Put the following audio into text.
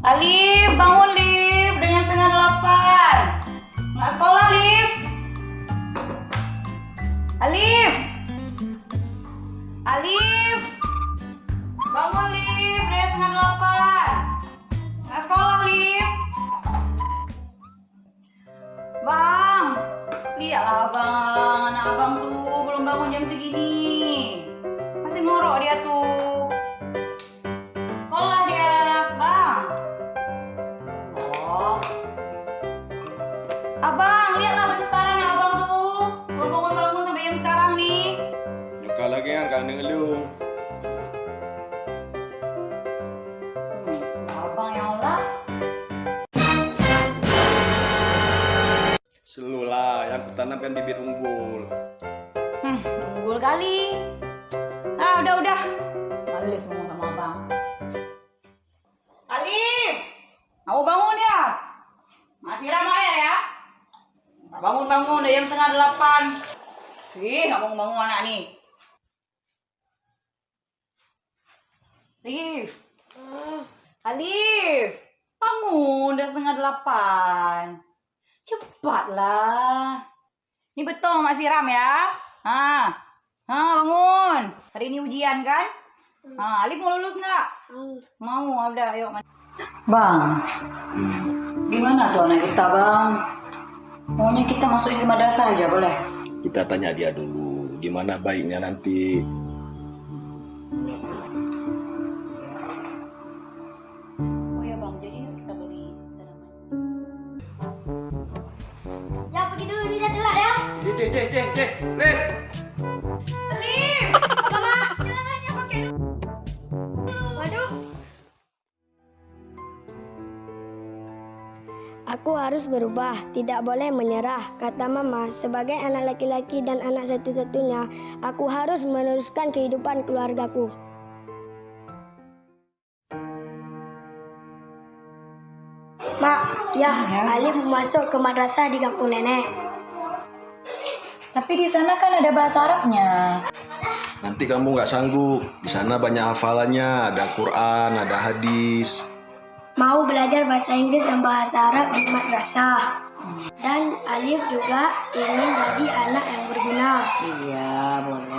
Alif, bangun Lif, udah jam setengah 8. Nggak sekolah Lif. Alif, Alif, bangun Lif, udah jam setengah 8. Nggak sekolah Lif. Bang, lihatlah bang, anak abang tuh belum bangun jam segini. Masih ngorok dia tuh. Sekolah dia, bang. Oh. Abang, lihatlah bentar anak abang tuh. Belum bangun-bangun sampai jam sekarang nih. Nikah lagi kan dengan lu. Abang ya Allah. Selulah yang kutanamkan bibit unggul. Unggul kali. Ah, udah. Males ngomong sama abang. Alif, mau bangun ya? Masih ramai air ya? Bangun, udah jam setengah 8. Nggak bangun anak nih. Alif, bangun, udah setengah 8. Cepatlah. Ini betul Mak siram ya. Bangun. Hari ini ujian kan? Alif mau lulus nggak? Mau, udah ayo. Bang, gimana tuh anak kita bang? Maunya kita masukin ke madrasah aja boleh? Kita tanya dia dulu, gimana baiknya nanti. Oh ya bang, jadi kita beli tanaman. Ya pergi dulu, ini udah telat ya. Cek, Lep. Alif! Apa mak? Celananya pakai dulu. Waduh. Aku harus berubah, tidak boleh menyerah, kata mama. Sebagai anak laki-laki dan anak satu-satunya, aku harus meneruskan kehidupan keluargaku. Mak, ya, Alif masuk ke madrasah di kampung nenek. Tapi di sana kan ada bahasa Arabnya. Nanti kamu nggak sanggup. Di sana banyak hafalannya, ada Quran, ada hadis. Mau belajar bahasa Inggris dan bahasa Arab di madrasah. Dan Alif juga ingin jadi anak yang berguna. Iya, boleh.